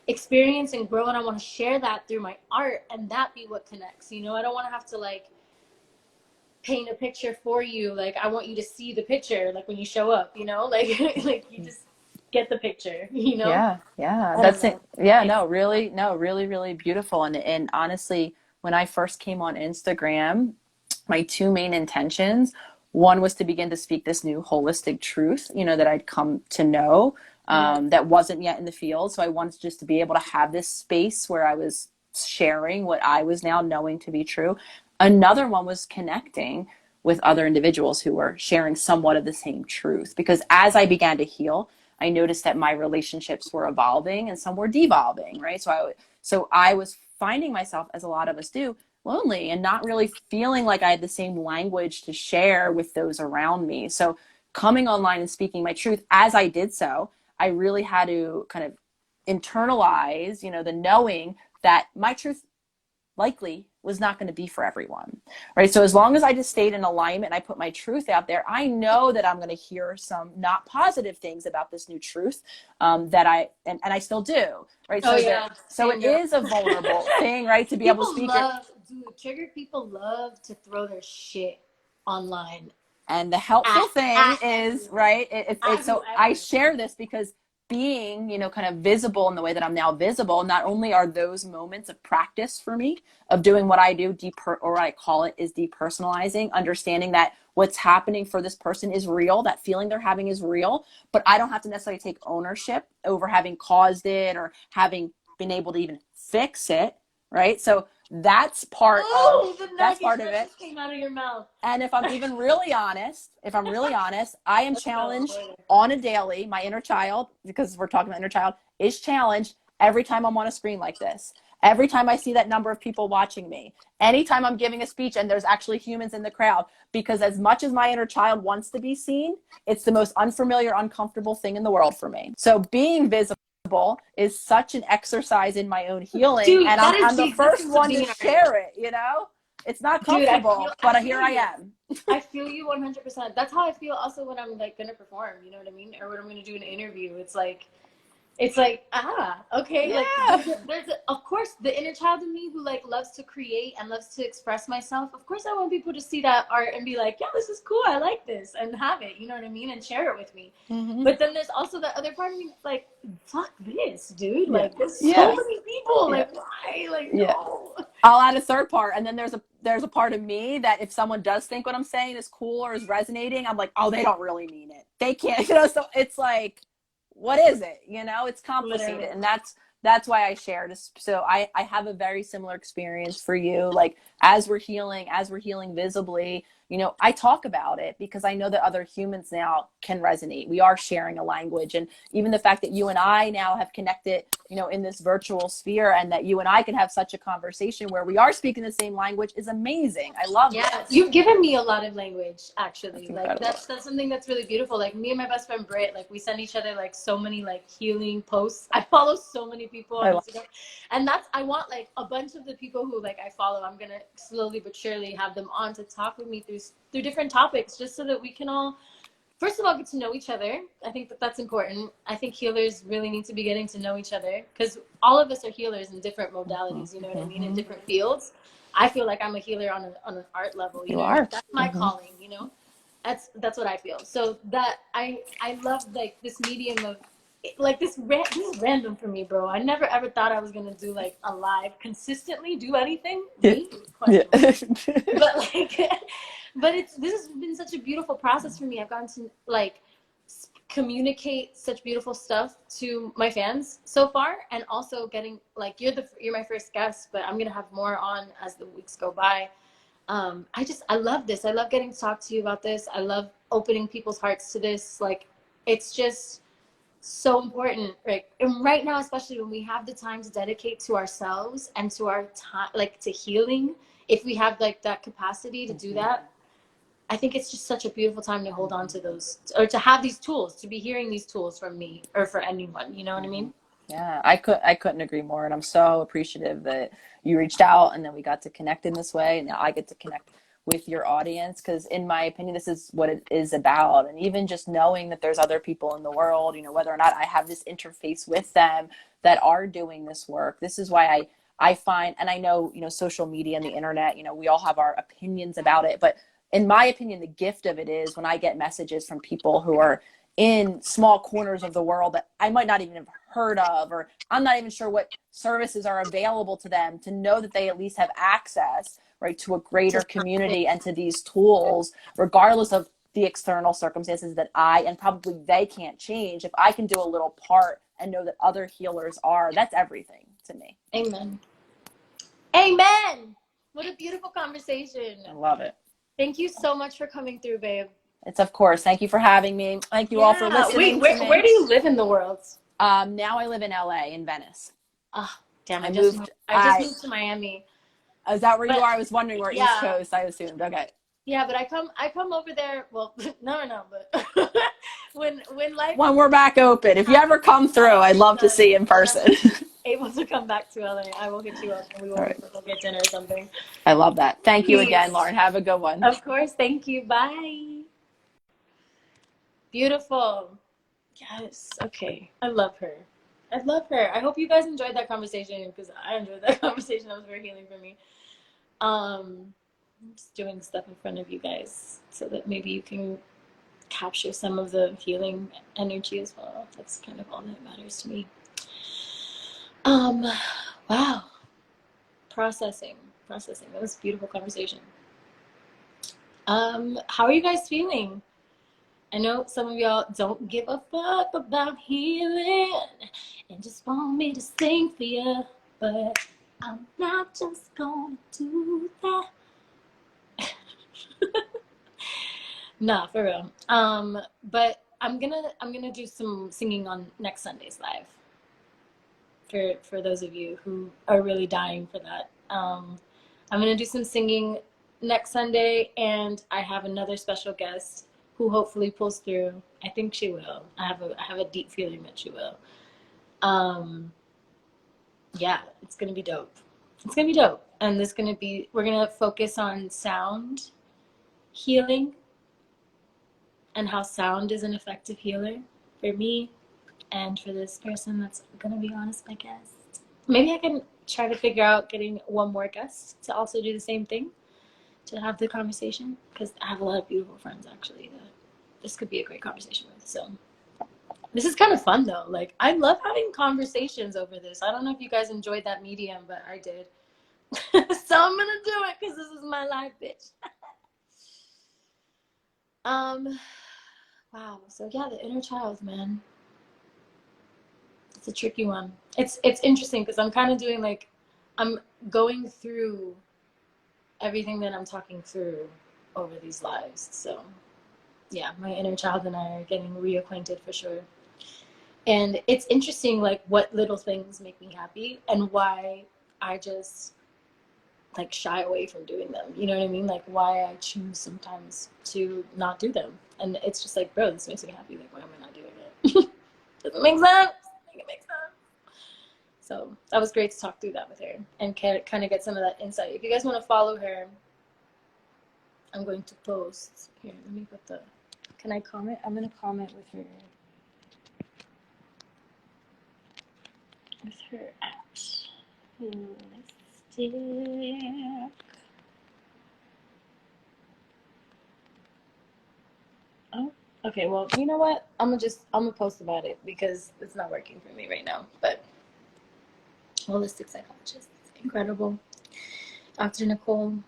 experience and grow, and I want to share that through my art, and that be what connects. I don't want to have to like paint a picture for you. Like, I want you to see the picture, like when you show up, like like you just get the picture. Yeah, yeah, I don't that's it. know. Yeah, It's no, really, no, really, really beautiful. And honestly, when I first came on Instagram, my two main intentions, one was to begin to speak this new holistic truth, that I'd come to know, yeah, that wasn't yet in the field. So I wanted just to be able to have this space where I was sharing what I was now knowing to be true. Another one was connecting with other individuals who were sharing somewhat of the same truth. Because as I began to heal, I noticed that my relationships were evolving and some were devolving, right? So I was finding myself, as a lot of us do, lonely and not really feeling like I had the same language to share with those around me. So coming online and speaking my truth, as I did so, I really had to kind of internalize, the knowing that my truth likely was not going to be for everyone, right? So as long as I just stayed in alignment and I put my truth out there, I know that I'm going to hear some not positive things about this new truth, that and I still do, right? oh So yeah, so same it girl. is a vulnerable thing, right? To be able to People speak your, love dude, triggered people love to throw their shit online And the helpful thing at is, everyone, right, at so I whoever. share this because being, kind of visible in the way that I'm now visible, not only are those moments of practice for me of doing what I do, or what I call it is depersonalizing, understanding that what's happening for this person is real, that feeling they're having is real, but I don't have to necessarily take ownership over having caused it or having been able to even fix it, right? So Oh, the that's nugget part of that it. just came out of your mouth. And if I'm even really honest, I am Let's go. challenged on a daily. My inner child, because we're talking about inner child, is challenged every time I'm on a screen like this. Every time I see that number of people watching me, anytime I'm giving a speech and there's actually humans in the crowd, because as much as my inner child wants to be seen, it's the most unfamiliar, uncomfortable thing in the world for me. So being visible is such an exercise in my own healing, Dude, and that is I'm the the first existence of one to being an artist. share it. It's not Dude, comfortable, I but feel here I you. am. I feel you 100%. That's how I feel also when I'm like gonna perform, you know what I mean? Or when I'm gonna do an interview. It's like, okay, like Yeah. of course, the inner child in me who like loves to create and loves to express myself. Of course, I want people to see that art and be like, yeah, this is cool. I like this, and have it. You know what I mean? And share it with me. Mm-hmm. But then there's also the other part of me that's like, fuck this, dude. Yeah. Like, there's so Yeah. many people. Yeah. Like, why? Like, Yeah. no. I'll add a third part, and then there's a part of me that if someone does think what I'm saying is cool or is resonating, I'm like, oh, they don't really mean it. They can't, So it's like, what is it? It's complicated, Literally. and that's why I shared. So I have a very similar experience for you. Like as we're healing visibly, I talk about it because I know that other humans now can resonate. We are sharing a language, and even the fact that you and I now have connected, in this virtual sphere, and that you and I can have such a conversation where we are speaking the same language is amazing. I love Yeah, this. you've given me a lot of language, That's actually. Like incredible. that's something that's really beautiful. Like me and my best friend Britt, like we send each other like so many like healing posts. I follow so many people I on love Instagram, and I want like a bunch of the people who like I follow. I'm gonna slowly but surely have them on to talk with me through different topics, just so that we can all, first of all, get to know each other. I think that's important. I think healers really need to be getting to know each other because all of us are healers in different modalities, you know what I mean, in Mm-hmm. different fields. I feel like I'm a healer on an art level, You what I mean? are. That's my Mm-hmm. calling, That's what I feel. So that I love like this medium of like this is random for me, bro. I never ever thought I was gonna do like a live consistently do anything. Yeah. Me? Yeah. Question mark. But like but this has been such a beautiful process for me. I've gotten to like communicate such beautiful stuff to my fans so far, and also getting like you're my first guest, but I'm gonna have more on as the weeks go by. I love this. I love getting to talk to you about this. I love opening people's hearts to this. Like it's just so important, right? And right now, especially when we have the time to dedicate to ourselves and to our time, like to healing, if we have like that capacity to do that, I think it's just such a beautiful time to hold on to those, or to have these tools, to be hearing these tools from me or for anyone. You know what I mean? Yeah, I couldn't agree more, and I'm so appreciative that you reached out and then we got to connect in this way, and now I get to connect with your audience because in my opinion this is what it is about. And even just knowing that there's other people in the world, whether or not I have this interface with them that are doing this work. This is why I find, and I know, social media and the internet, we all have our opinions about it, but in my opinion, the gift of it is when I get messages from people who are in small corners of the world that I might not even have heard of, or I'm not even sure what services are available to them, to know that they at least have access, right, to a greater community and to these tools, regardless of the external circumstances that I and probably they can't change. If I can do a little part and know that other healers are, that's everything to me. Amen. Amen. What a beautiful conversation. I love it. Thank you so much for coming through, babe. It's of course. Thank you for having me. Thank you all for Yeah. Wait, listening to where me. do you live in the world? Now I live in LA, in Venice. Oh, damn! I I moved. just moved to Miami. Is that where you But are? I was wondering where. East yeah, Coast, I assumed. Okay. yeah. But I come over there. Well, no. But when life When we're back open, if you ever come through, I'd love to see you in when I'm person. able to come back to LA, I will hit you up and we All will right. go get dinner or something. I love that. Thank you again, Peace. Lauren. Have a good one. Of course. Thank you. Bye. Beautiful. Yes. Okay. I love her. I hope you guys enjoyed that conversation because I enjoyed that conversation. That was very healing for me. I'm just doing stuff in front of you guys so that maybe you can capture some of the healing energy as well. That's kind of all that matters to me. Wow. Processing. That was a beautiful conversation. How are you guys feeling? I know some of y'all don't give a fuck about healing and just want me to sing for you, but I'm not just gonna do that. Nah, for real. But I'm gonna do some singing on next Sunday's live. For those of you who are really dying for that. I'm gonna do some singing next Sunday, and I have another special guest who hopefully pulls through. I think she will. I have a deep feeling that she will. Yeah, it's gonna be dope. It's gonna be dope, and we're gonna focus on sound healing and how sound is an effective healer for me and for this person that's gonna be honest, my guest. Maybe I can try to figure out getting one more guest to also do the same thing, to have the conversation, because I have a lot of beautiful friends actually that this could be a great conversation with. So this is kind of fun though. Like, I love having conversations over this. I don't know if you guys enjoyed that medium, but I did. So I'm gonna do it because this is my life, bitch. Wow. So yeah, the inner child, man. It's a tricky one. It's interesting because I'm kind of doing like, I'm going through everything that I'm talking through over these lives. So yeah, my inner child and I are getting reacquainted for sure. And it's interesting, like, what little things make me happy and why I just like shy away from doing them. You know what I mean? Like, why I choose sometimes to not do them. And it's just like, bro, this makes me happy. Like, why am I not doing it? Does it make sense? It makes sense. So that was great to talk through that with her and kind of get some of that insight. If you guys want to follow her, I'm going to post here. Let me put the. Can I comment? I'm gonna comment with her. With her at holistic. Oh, okay. Well, you know what? I'm gonna post about it because it's not working for me right now. But holistic psychologist, incredible. Dr. Nicole,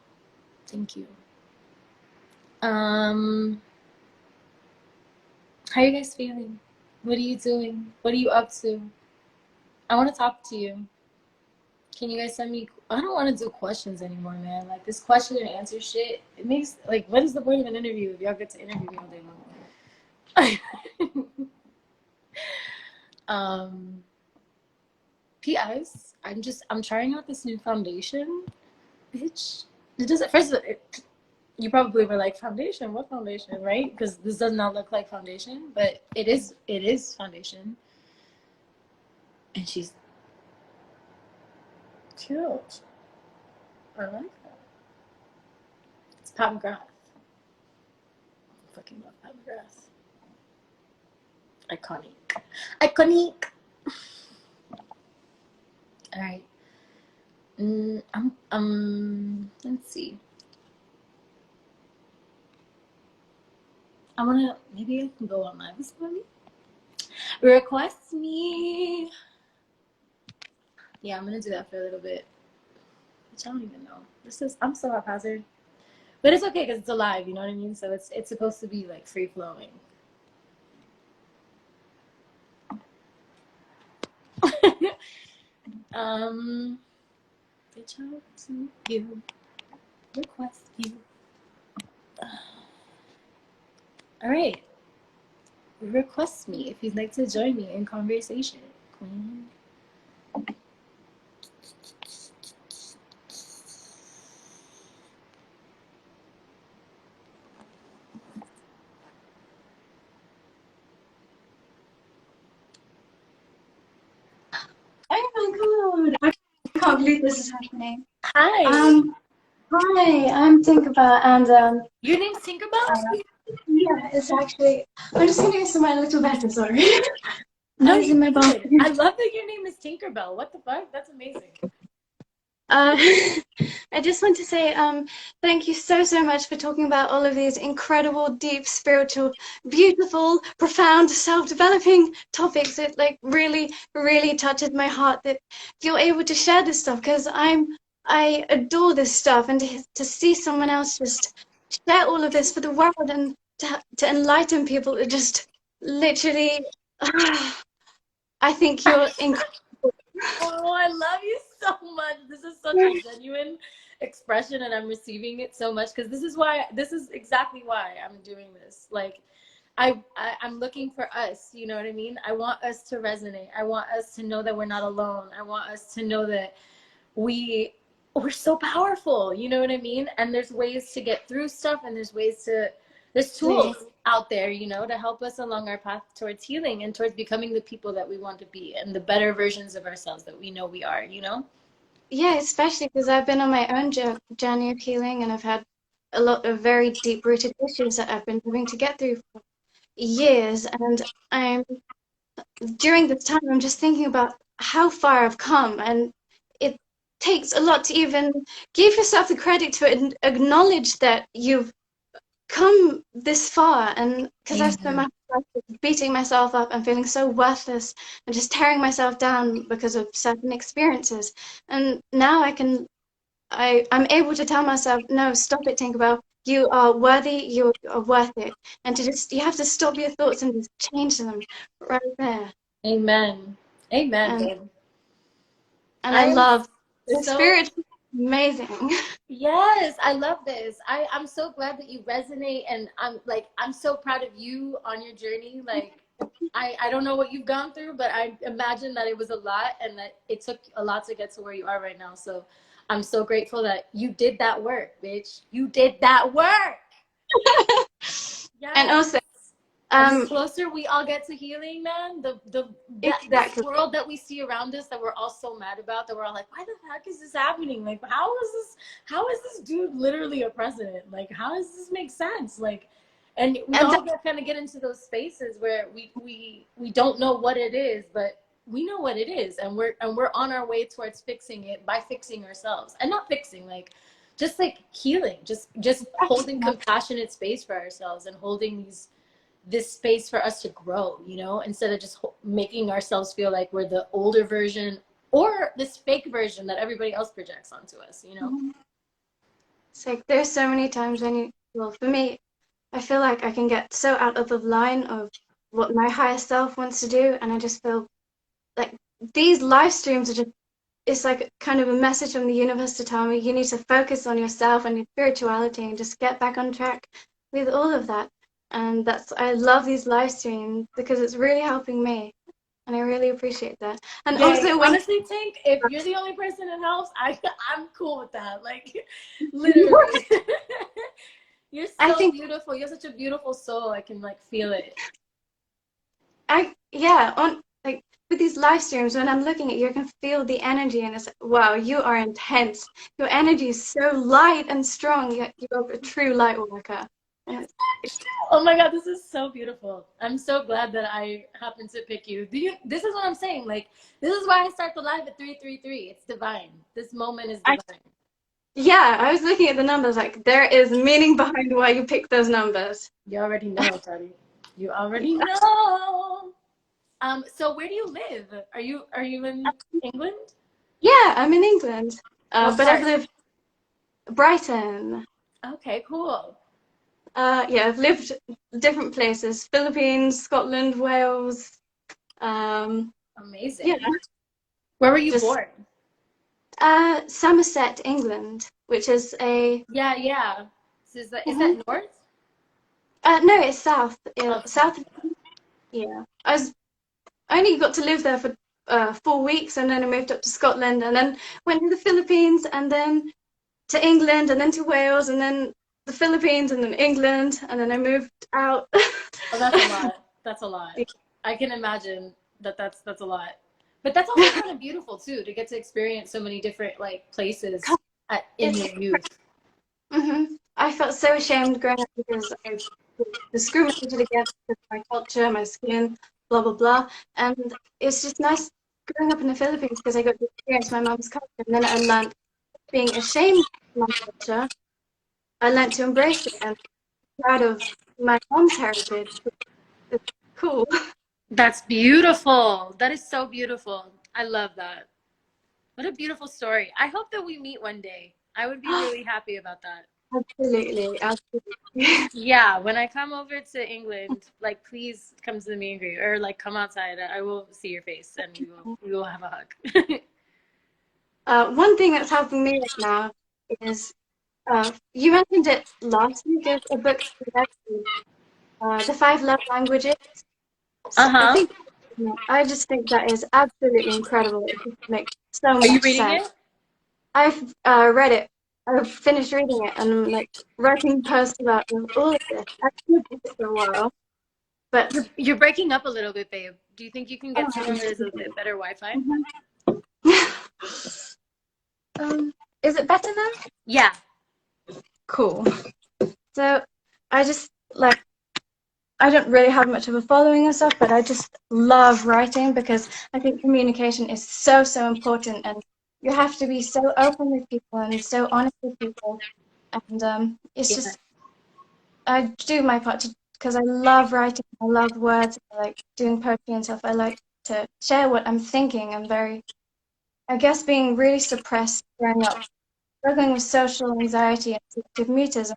thank you. How are you guys feeling? What are you doing? What are you up to? I want to talk to you. Can you guys send me? I don't want to do questions anymore, man. Like, this question and answer shit, it makes, like, what is the point of an interview if y'all get to interview me all day long? P.S. I'm trying out this new foundation, bitch. It doesn't. First, you probably were like, foundation? What foundation, right? Because this does not look like foundation, but it is. It is foundation. And she's cute. I like that. It's Pat McGrath. I fucking love Pat McGrath. Iconic. Iconic. All right. Let's see. Maybe I can go on live this morning. Request me. Yeah, I'm gonna do that for a little bit. Which I don't even know. I'm so haphazard. But it's okay because it's alive, you know what I mean? So it's supposed to be like free flowing. Reach out to you. Request you. All right. Request me if you'd like to join me in conversation, Queen. Oh my god! I can't believe this is happening. Hi. Hi, I'm Tinkerbell, and Your name's Tinkerbell? yeah, it's actually. I'm just gonna get to my little better. Sorry. No, I was in my you did. bathroom. I love that your name is Tinkerbell. What the fuck? That's amazing. Uh, I just want to say thank you so, so much for talking about all of these incredible, deep, spiritual, beautiful, profound, self-developing topics. It like really, really touches my heart that you're able to share this stuff because I adore this stuff, and to see someone else just share all of this for the world and to enlighten people, it just literally, I think you're incredible. Oh, I love you so much. This is such a genuine expression, and I'm receiving it so much because this is exactly why I'm doing this. Like, I'm looking for us, you know what I mean? I want us to resonate. I want us to know that we're not alone. I want us to know that we we're so powerful, you know what I mean? And there's ways to get through stuff, and there's tools out there, you know, to help us along our path towards healing and towards becoming the people that we want to be and the better versions of ourselves that we know we are, you know? Yeah, especially because I've been on my own journey of healing, and I've had a lot of very deep-rooted issues that I've been having to get through for years. And I'm during this time, I'm just thinking about how far I've come, and it takes a lot to even give yourself the credit to acknowledge that you've come this far. And because I've spent my life beating myself up and feeling so worthless and just tearing myself down because of certain experiences, and now I'm able to tell myself, no, stop it, Tinkerbell. You are worthy, you are worth it. And you have to stop your thoughts and just change them right there. Amen. Amen, And babe. and I I am love the so spirit. Amazing. Yes, I love this. I'm so glad that you resonate, and I'm so proud of you on your journey. Like I don't know what you've gone through, but I imagine that it was a lot and that it took a lot to get to where you are right now. So I'm so grateful that you did that work, bitch. You did that work. And Yes. also, And the um, closer we all get to healing, man, this exactly. world that we see around us that we're all so mad about, that we're all like, why the heck is this happening? Like, how is this dude literally a president? Like, how does this make sense? Like, and we And all get into those spaces where we don't know what it is, but we know what it is, and we're on our way towards fixing it by fixing ourselves, and not fixing, like just like healing, just holding compassionate space for ourselves and holding this space for us to grow, you know, instead of just making ourselves feel like we're the older version or this fake version that everybody else projects onto us, you know? it's like there's so many times when well, for me, I feel like I can get so out of the line of what my higher self wants to do, and I just feel like these live streams are just, it's like kind of a message from the universe to tell me you need to focus on yourself and your spirituality and just get back on track with all of that. And I love these live streams because it's really helping me, and I really appreciate that. And Yay. also when Honestly, Tink, if you're the only person it helps, I'm cool with that. Like, literally. You're I so think beautiful. You have such a beautiful soul. I can like feel it. yeah, on like with these live streams, when I'm looking at you, I can feel the energy, and it's like, wow, you are intense. Your energy is so light and strong. You're a true light worker. And it's Oh my God, this is so beautiful. I'm so glad that I happened to pick you. This is what I'm saying. Like, this is why I start the live at 333. It's divine. This moment is I divine. yeah, I was looking at the numbers, like there is meaning behind why you picked those numbers. You already know, Teddy. You already know. So where do you live? Are you in England? Yeah, I'm in England, What but I've part? lived Brighton. Okay, cool. Yeah, I've lived different places: Philippines, Scotland, Wales. Yeah, Amazing. Where were you just born? Somerset, England, which is a Yeah, yeah. So is mhm. that north? No, it's south. Oh, south. South. Yeah, I only got to live there for 4 weeks, and then I moved up to Scotland, and then went to the Philippines, and then to England, and then to Wales, and then the Philippines, and then England, and then I moved out. Oh, that's a lot. That's a lot. I can imagine that's a lot. But that's also kind of beautiful too, to get to experience so many different like places in It's your youth. I felt so ashamed growing up because I was discriminated against because of my culture, my skin, blah blah blah. And it's just nice growing up in the Philippines because I got to experience my mom's culture, and then I learned being ashamed of my culture, I learned to embrace it and be proud of my mom's heritage. It's cool. That's beautiful. That is so beautiful. I love that. What a beautiful story. I hope that we meet one day. I would be really happy about that. Absolutely, absolutely. Yeah, when I come over to England, like please come to the meet and greet or like come outside. I will see your face and we will have a hug. One thing that's helping me right now is you mentioned it last week, a book that you read, The Five Love Languages. So I Uh-huh. think I just think that is absolutely incredible. It just makes so Are you much reading sense. it? I've read it. I've finished reading it, and I'm like writing posts about all of this. I've read it for a while, but You're breaking up a little bit, babe. Do you think you can get somewhere oh, where there's a bit better Wi-Fi? mhm. Is it better now? Yeah. Cool. So I just like I don't really have much of a following and stuff, but I just love writing because I think communication is so, so important, and you have to be so open with people and so honest with people. And it's Yeah. just I do my part because I love writing. I love words. I like doing poetry and stuff. I like to share what I'm thinking. I'm very, I guess, being really suppressed growing up, struggling with social anxiety and selective mutism.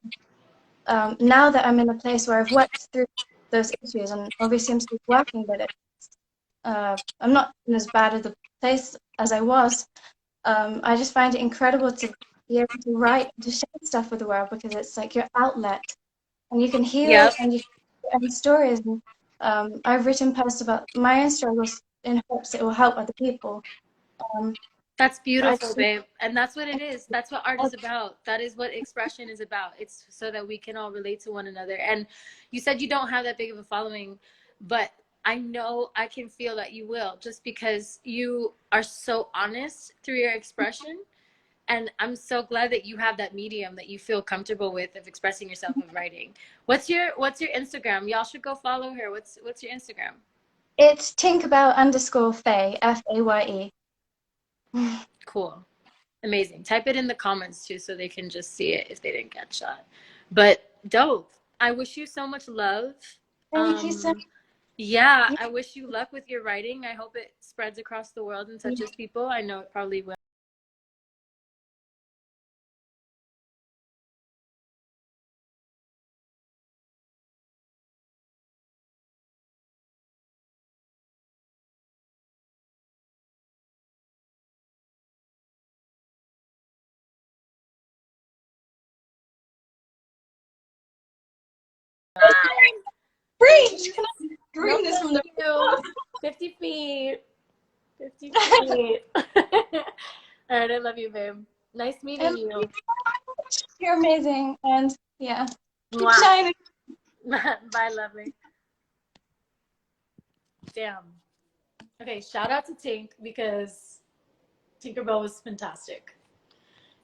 Now that I'm in a place where I've worked through those issues, and obviously I'm still working, but I'm not in as bad of a place as I was. I just find it incredible to be able to write, to share stuff with the world because it's like your outlet, and you can heal Yep. and you can share stories. And I've written posts about my own struggles in hopes it will help other people. Um, That's I beautiful, just babe. And that's what it is. That's what art is about. That is what expression is about. It's so that we can all relate to one another. And you said you don't have that big of a following, but I know I can feel that you will just because you are so honest through your expression. And I'm so glad that you have that medium that you feel comfortable with of expressing yourself of writing. What's your Instagram? Y'all should go follow her. What's your Instagram? it's Tinkerbell_Faye, Faye. Cool. Amazing. Type it in the comments too so they can just see it if they didn't catch that. But dope. I wish you so much love. Thank you so Yeah, much. I wish you luck with your writing. I hope it spreads across the world and touches people. I know it probably will. Breach! Can I No, scream this thank from the you. 50 feet. 50 feet. All right, I love you, babe. Nice I meeting love you you. so much. You're amazing. And yeah, keep Mwah. shining. Bye, lovely. Damn. Okay, shout out to Tink because Tinkerbell was fantastic.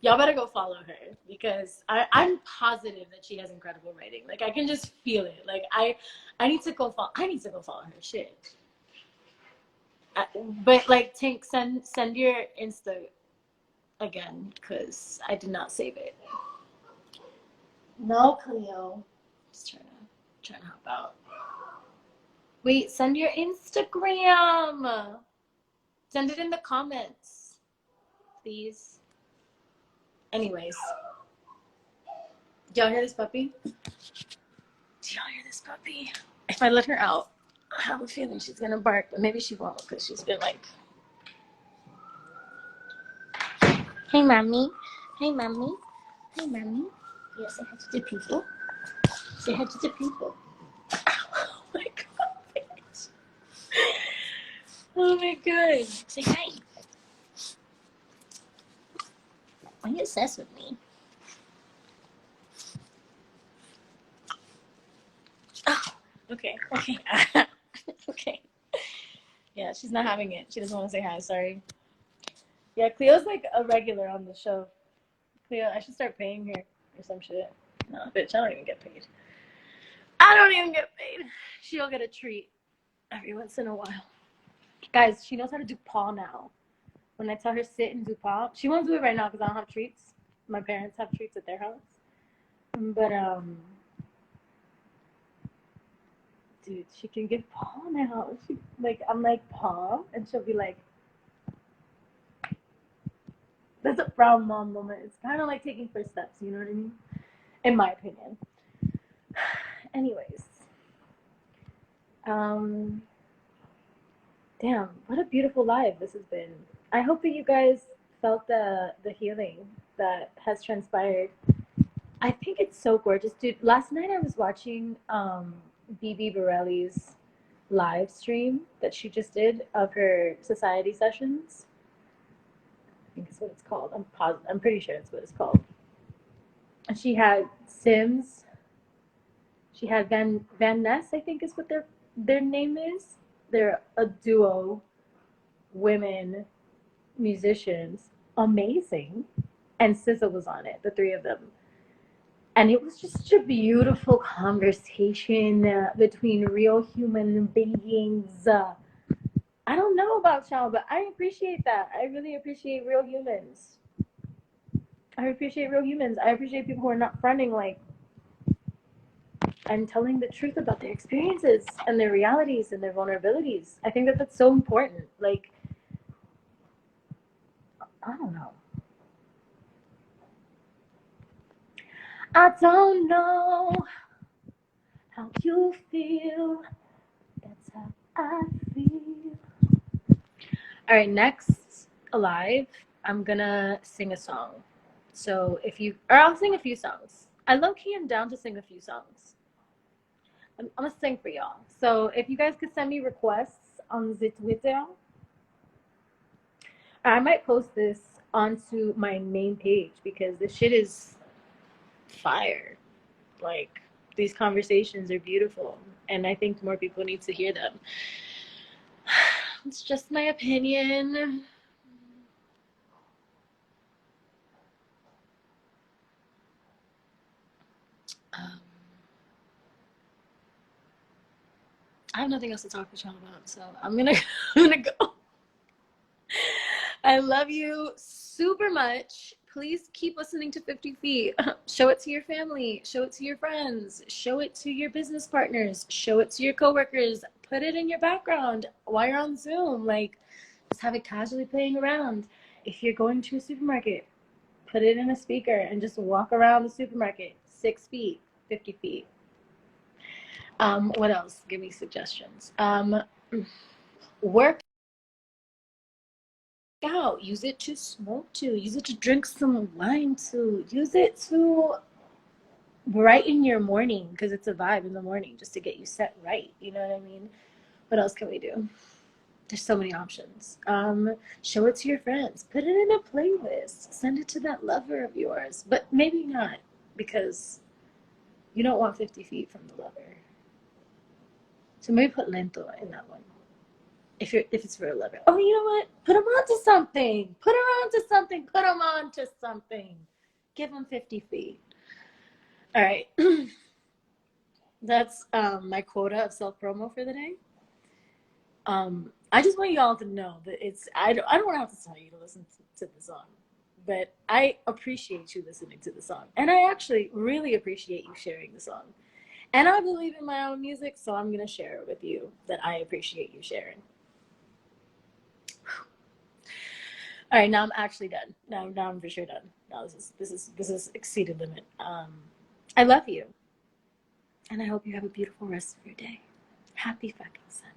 Y'all better go follow her because I'm positive that she has incredible writing. Like I can just feel it. Like I need to go follow. I need to go follow her. Shit. But like Tink, send your Insta again because I did not save it. No, Cleo. Just trying to help out. Wait, send your Instagram. Send it in the comments, please. Anyways, do y'all hear this puppy? Do y'all hear this puppy? If I let her out, I have a feeling she's gonna bark, but maybe she won't because she's been like, "Hey, mommy. Hey, mommy. Hey, mommy. Yeah, say hi to the people. Say hi to the people." Oh my god, bitch. Oh my god. Say hi. Why are you obsessed with me? Oh, okay, okay, okay. Yeah, she's not having it. She doesn't want to say hi. Sorry. Yeah, Cleo's like a regular on the show. Cleo, I should start paying her or some shit. No, bitch, I don't even get paid. I don't even get paid. She'll get a treat every once in a while. Guys, she knows how to do paw now. When I tell her sit and do pop, she won't do it right now because I don't have treats. My parents have treats at their house. But dude, she can give paw now. She like I'm like paw, and she'll be like, "That's a proud mom moment." It's kind of like taking first steps. You know what I mean? In my opinion. Anyways, um, damn, what a beautiful live this has been. I hope that you guys felt the healing that has transpired. I think it's so gorgeous, dude. Last night I was watching BB Borelli's live stream that she just did of her society sessions. I think it's what it's called. I'm pretty sure it's what it's called. And she had Sims. She had Van Ness, I think is what their name is. They're a duo, women musicians, amazing. And SZA was on it, the three of them. And it was just a beautiful conversation between real human beings. I don't know about y'all, but I appreciate that. I really appreciate real humans. I appreciate real humans. I appreciate people who are not fronting like and telling the truth about their experiences and their realities and their vulnerabilities. I think that that's so important. Like, I don't know. I don't know how you feel. That's how I feel. All right, next Alive, I'm gonna sing a song. So if you, or I'll sing a few songs. I low key am down to sing a few songs. I'm gonna sing for y'all. So if you guys could send me requests on the Twitter, I might post this onto my main page because this shit is fire. Like these conversations are beautiful, and I think more people need to hear them. It's just my opinion. Um, I have nothing else to talk to y'all about, so I'm gonna I'm gonna go. I love you super much. Please keep listening to 50 Feet. Show it to your family. Show it to your friends. Show it to your business partners. Show it to your coworkers. Put it in your background while you're on Zoom. Like, just have it casually playing around. If you're going to a supermarket, put it in a speaker and just walk around the supermarket. 6 feet, 50 feet. What else? Give me suggestions. Work out. Use it to smoke to. Use it to drink some wine to. Use it to brighten your morning because it's a vibe in the morning just to get you set right. You know what I mean? What else can we do? There's so many options. Show it to your friends. Put it in a playlist. Send it to that lover of yours. But maybe not because you don't want 50 feet from the lover. So maybe put lento in that one. If it's for a lover. Oh, you know what? Put them onto something. Put her onto something. Put them onto something. Give them 50 feet. All right. That's my quota of self promo for the day. I just want y'all to know that I don't want to have to tell you to listen to the song, but I appreciate you listening to the song, and I actually really appreciate you sharing the song. And I believe in my own music, so I'm gonna share it with you that I appreciate you sharing. All right, now I'm actually done. Now I'm for sure done. Now this is exceeded limit. I love you, and I hope you have a beautiful rest of your day. Happy fucking Sunday.